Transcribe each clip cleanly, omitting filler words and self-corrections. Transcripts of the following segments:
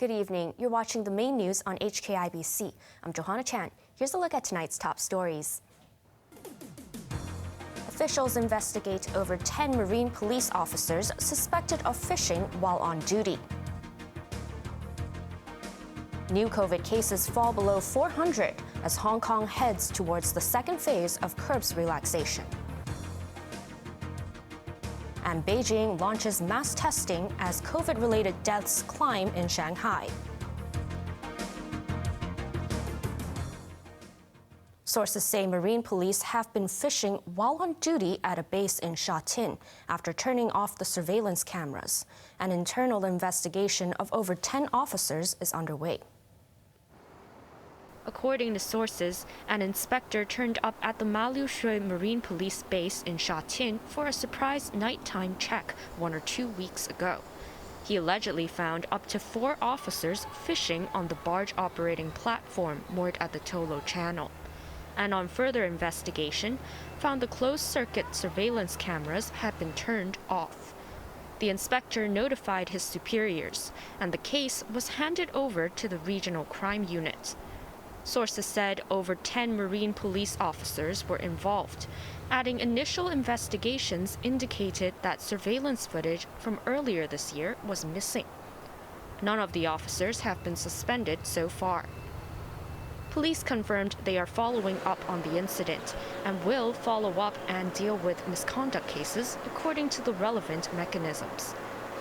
Good evening. You're watching the main news on HKIBC. I'm Johanna. Here's a look at tonight's top stories. Officials investigate over 10 Marine police officers suspected of fishing while on duty. New COVID cases fall below 400 as Hong Kong heads towards the second phase of curbs relaxation. And Beijing launches mass testing as COVID-related deaths climb in Shanghai. Sources say Marine police have been fishing while on duty at a base in Sha Tin after turning off the surveillance cameras. An internal investigation of over 10 officers is underway. According to sources, an inspector turned up at the Ma Liu Shui Marine Police Base in Sha Tin for a surprise nighttime check 1 or 2 weeks ago. He allegedly found up to 4 officers fishing on the barge operating platform moored at the Tolo Channel. And on further investigation, found the closed-circuit surveillance cameras had been turned off. The inspector notified his superiors, and the case was handed over to the Regional Crime Unit. Sources said over 10 Marine police officers were involved, adding initial investigations indicated that surveillance footage from earlier this year was missing. None of the officers have been suspended so far. Police confirmed they are following up on the incident and will follow up and deal with misconduct cases according to the relevant mechanisms.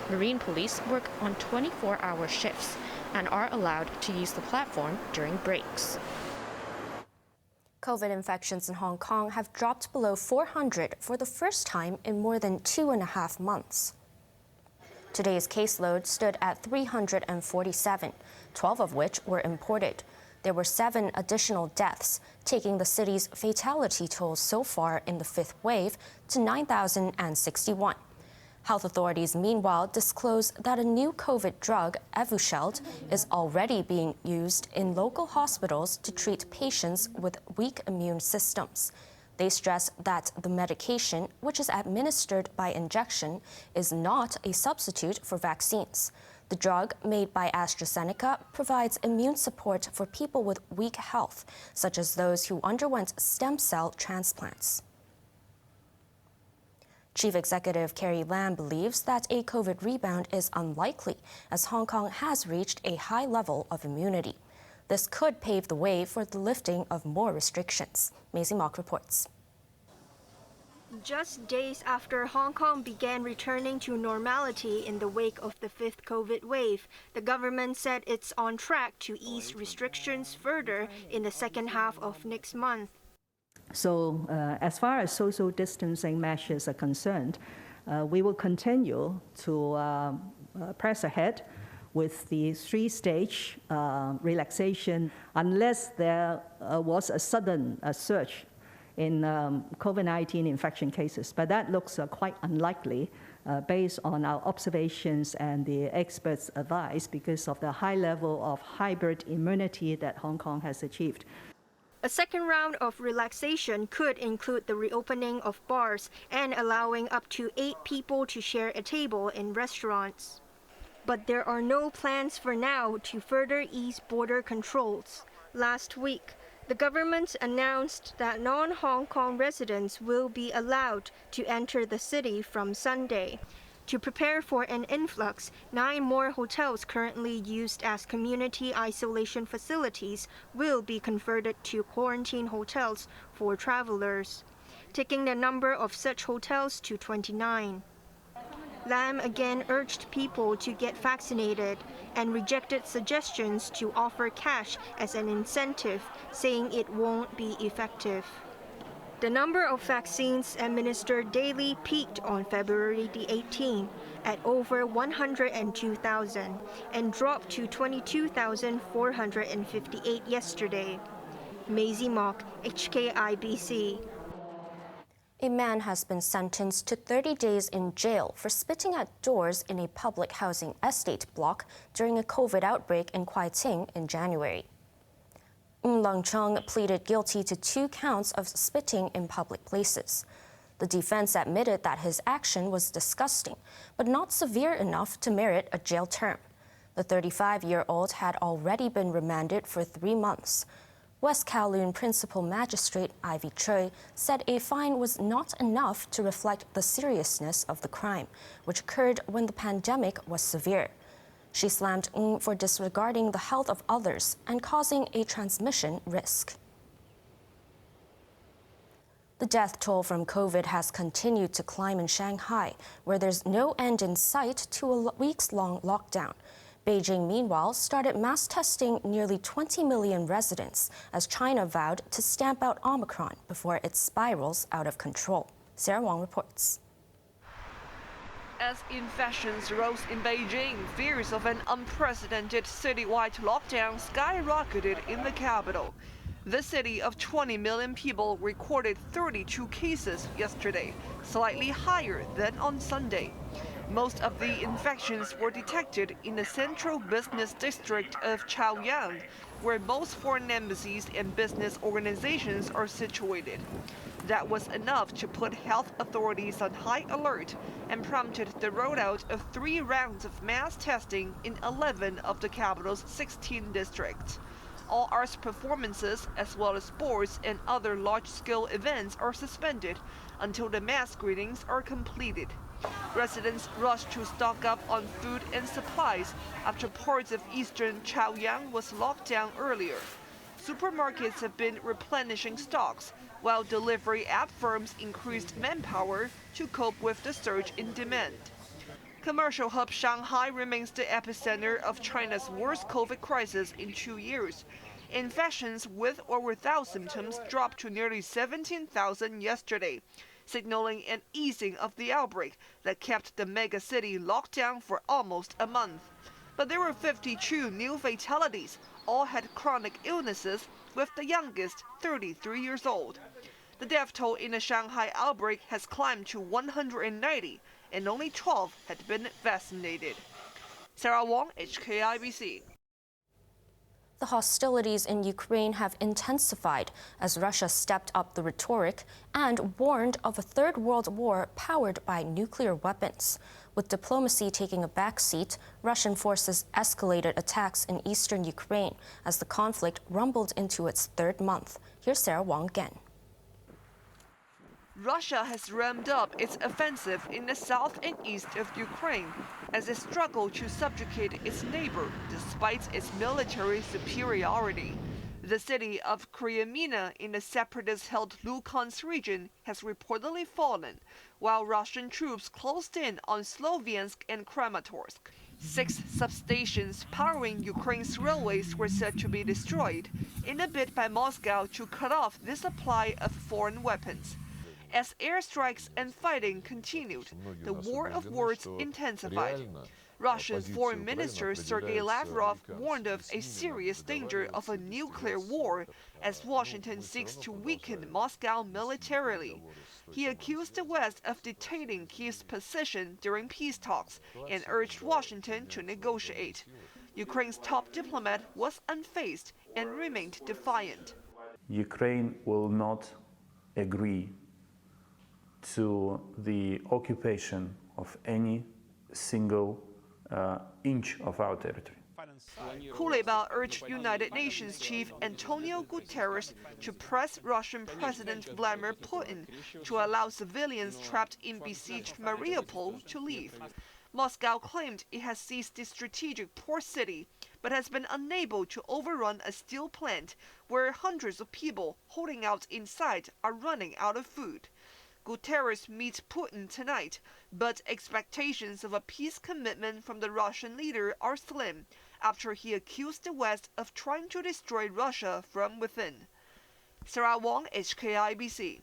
Marine police work on 24-hour shifts and are allowed to use the platform during breaks. COVID infections in Hong Kong have dropped below 400 for the first time in more than 2.5 months. Today's caseload stood at 347, 12 of which were imported. There were 7 additional deaths, taking the city's fatality toll so far in the 5th wave to 9,061. Health authorities, meanwhile, disclosed that a new COVID drug, Evusheld, is already being used in local hospitals to treat patients with weak immune systems. They stress that the medication, which is administered by injection, is not a substitute for vaccines. The drug, made by AstraZeneca, provides immune support for people with weak health, such as those who underwent stem cell transplants. Chief Executive Carrie Lam believes that a COVID rebound is unlikely, as Hong Kong has reached a high level of immunity. This could pave the way for the lifting of more restrictions. Maisie Mock reports. Just days after Hong Kong began returning to normality in the wake of the 5th COVID wave, the government said it's on track to ease restrictions further in the second half of next month. So as far as social distancing measures are concerned, we will continue to press ahead with the 3-stage relaxation unless there was a sudden surge in COVID-19 infection cases. But that looks quite unlikely based on our observations and the experts' advice because of the high level of hybrid immunity that Hong Kong has achieved. A second round of relaxation could include the reopening of bars and allowing up to 8 people to share a table in restaurants. But there are no plans for now to further ease border controls. Last week, the government announced that non-Hong Kong residents will be allowed to enter the city from Sunday. To prepare for an influx, 9 more hotels currently used as community isolation facilities will be converted to quarantine hotels for travelers, taking the number of such hotels to 29. Lam again urged people to get vaccinated and rejected suggestions to offer cash as an incentive, saying it won't be effective. The number of vaccines administered daily peaked on February the 18th at over 102,000 and dropped to 22,458 yesterday. Maisie Mock, HKIBC. A man has been sentenced to 30 days in jail for spitting at doors in a public housing estate block during a COVID outbreak in Kwai Tsing in January. Long Chung pleaded guilty to 2 counts of spitting in public places. The defense admitted that his action was disgusting, but not severe enough to merit a jail term. The 35-year-old had already been remanded for 3 months. West Kowloon Principal Magistrate Ivy Choi said a fine was not enough to reflect the seriousness of the crime, which occurred when the pandemic was severe. She slammed Ng for disregarding the health of others and causing a transmission risk. The death toll from COVID has continued to climb in Shanghai, where there's no end in sight to a weeks-long lockdown. Beijing, meanwhile, started mass testing nearly 20 million residents as China vowed to stamp out Omicron before it spirals out of control. Sarah Wong reports. As infections rose in Beijing, fears of an unprecedented citywide lockdown skyrocketed in the capital. The city of 20 million people recorded 32 cases yesterday, slightly higher than on Sunday. Most of the infections were detected in the central business district of Chaoyang, where most foreign embassies and business organizations are situated. That was enough to put health authorities on high alert and prompted the rollout of 3 rounds of mass testing in 11 of the capital's 16 districts. All arts performances, as well as sports and other large-scale events, are suspended until the mass screenings are completed. Residents rushed to stock up on food and supplies after parts of eastern Chaoyang was locked down earlier. Supermarkets have been replenishing stocks, while delivery app firms increased manpower to cope with the surge in demand. Commercial hub Shanghai remains the epicenter of China's worst COVID crisis in 2 years. Infections with or without symptoms dropped to nearly 17,000 yesterday, signaling an easing of the outbreak that kept the megacity locked down for almost a month. But there were 52 new fatalities. All had chronic illnesses, with the youngest 33 years old. The death toll in the Shanghai outbreak has climbed to 190, and only 12 had been vaccinated. Sarah Wong, HKIBC. The hostilities in Ukraine have intensified as Russia stepped up the rhetoric and warned of a third world war powered by nuclear weapons. With diplomacy taking a backseat, Russian forces escalated attacks in eastern Ukraine as the conflict rumbled into its 3rd month. Here's Sarah Wong again. Russia has ramped up its offensive in the south and east of Ukraine as it struggled to subjugate its neighbor despite its military superiority. The city of Kryamina in the separatist-held Luhansk region has reportedly fallen, while Russian troops closed in on Sloviansk and Kramatorsk. 6 substations powering Ukraine's railways were said to be destroyed in a bid by Moscow to cut off the supply of foreign weapons. As airstrikes and fighting continued, the war of words intensified. Russian Foreign Minister Sergei Lavrov warned of a serious danger of a nuclear war as Washington seeks to weaken Moscow militarily. He accused the West of dictating Kyiv's position during peace talks and urged Washington to negotiate. Ukraine's top diplomat was unfazed and remained defiant. Ukraine will not agree to the occupation of any single inch of our territory. Kuleba urged United Nations Chief Antonio Guterres to press Russian President Vladimir Putin to allow civilians trapped in besieged Mariupol to leave. Moscow claimed it has seized the strategic port city, but has been unable to overrun a steel plant where hundreds of people holding out inside are running out of food. Guterres meets Putin tonight, but expectations of a peace commitment from the Russian leader are slim after he accused the West of trying to destroy Russia from within. Sarah Wong, HKIBC.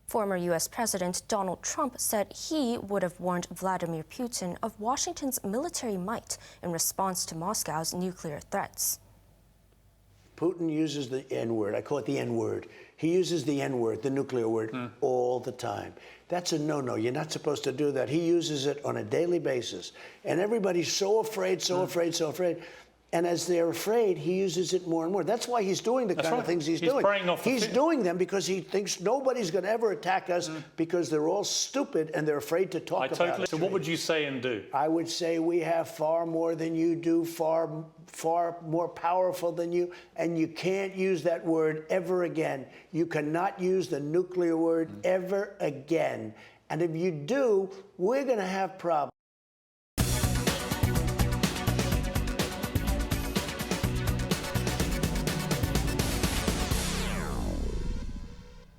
Former U.S. President Donald Trump said he would have warned Vladimir Putin of Washington's military might in response to Moscow's nuclear threats. Putin uses the N-word. I call it the N-word. He uses the N-word, the nuclear word, all the time. That's a no-no. You're not supposed to do that. He uses it on a daily basis. And everybody's so afraid, so afraid, so afraid. And as they're afraid, he uses it more and more. That's why he's doing the kind of things he's doing. Preying off the he's fear. doing them because he thinks nobody's going to ever attack us because they're all stupid and they're afraid to talk about it. So what would you say and do? I would say we have far more than you do, far more powerful than you, and you can't use that word ever again. You cannot use the nuclear word ever again. And if you do, we're going to have problems.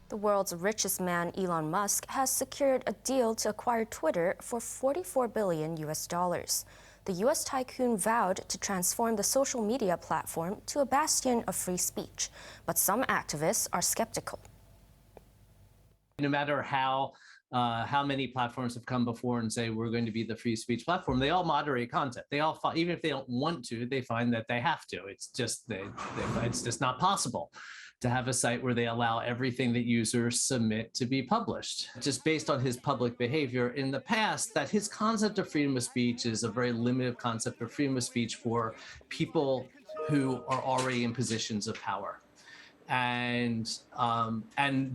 The world's richest man, Elon Musk, has secured a deal to acquire Twitter for $44 billion. The U.S. tycoon vowed to transform the social media platform to a bastion of free speech, but some activists are skeptical. No matter how many platforms have come before and say we're going to be the free speech platform, they all moderate content. They all, even if they don't want to, they find that they have to. It's just it's just not possible to have a site where they allow everything that users submit to be published. Just based on his public behavior in the past, that his concept of freedom of speech is a very limited concept of freedom of speech for people who are already in positions of power. And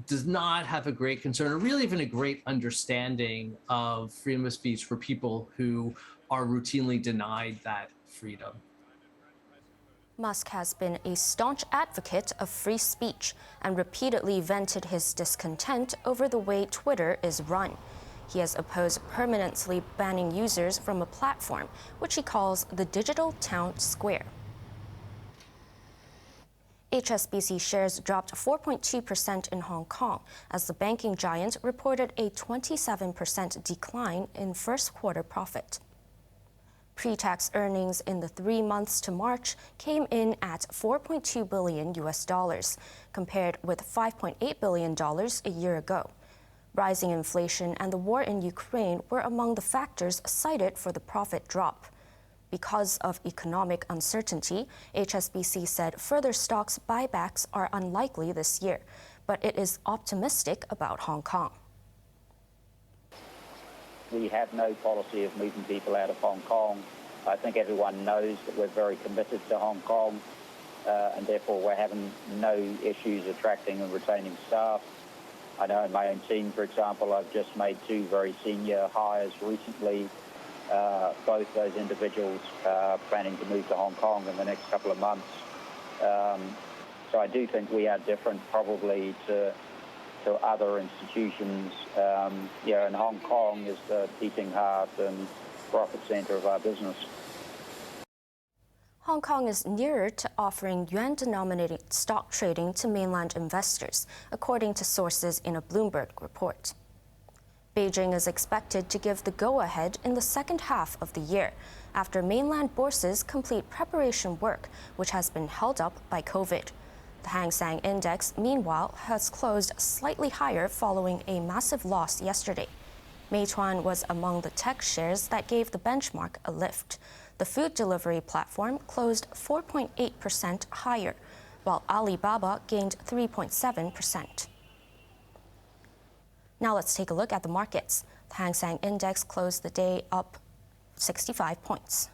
does not have a great concern or really even a great understanding of freedom of speech for people who are routinely denied that freedom. Musk has been a staunch advocate of free speech and repeatedly vented his discontent over the way Twitter is run. He has opposed permanently banning users from a platform, which he calls the digital town square. HSBC shares dropped 4.2% in Hong Kong as the banking giant reported a 27% decline in first quarter profit. Pre-tax earnings in the 3 months to March came in at $4.2 billion, compared with $5.8 billion a year ago. Rising inflation and the war in Ukraine were among the factors cited for the profit drop. Because of economic uncertainty, HSBC said further stocks buybacks are unlikely this year, but it is optimistic about Hong Kong. We have no policy of moving people out of Hong Kong. I think everyone knows that we're very committed to Hong Kong, and therefore we're having no issues attracting and retaining staff. I know in my own team, for example, I've just made 2 very senior hires recently. Both those individuals planning to move to Hong Kong in the next couple of months. So I do think we are different probably to other institutions. And Hong Kong is the beating heart and profit center of our business. Hong Kong is nearer to offering yuan-denominated stock trading to mainland investors, according to sources in a Bloomberg report. Beijing is expected to give the go-ahead in the second half of the year, after mainland bourses complete preparation work, which has been held up by COVID. The Hang Seng Index, meanwhile, has closed slightly higher following a massive loss yesterday. Meituan was among the tech shares that gave the benchmark a lift. The food delivery platform closed 4.8% higher, while Alibaba gained 3.7%. Now let's take a look at the markets. The Hang Seng Index closed the day up 65 points.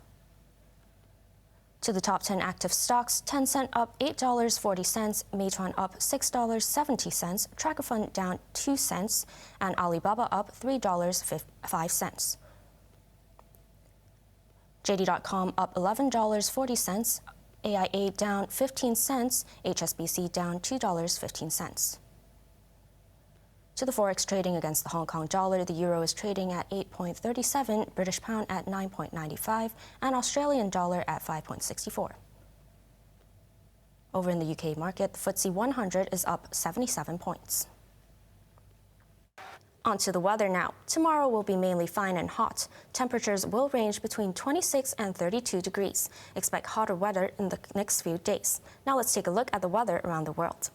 To the top 10 active stocks, Tencent up $8.40, Meituan up $6.70, Tracker Fund down 2 cents, and Alibaba up $3.05. JD.com up $11.40, AIA down 15 cents, HSBC down $2.15. To the forex trading against the Hong Kong dollar, the euro is trading at 8.37, British pound at 9.95, and Australian dollar at 5.64. Over in the UK market, the FTSE 100 is up 77 points. On to the weather now. Tomorrow will be mainly fine and hot. Temperatures will range between 26 and 32 degrees. Expect hotter weather in the next few days. Now let's take a look at the weather around the world.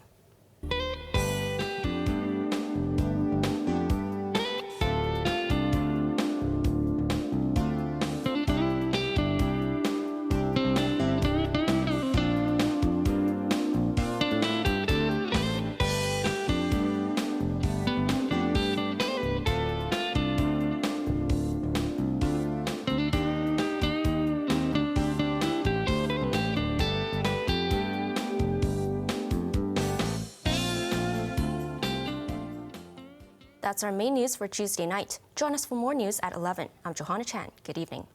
That's our main news for Tuesday night. Join us for more news at 11. I'm Johanna Chan. Good evening.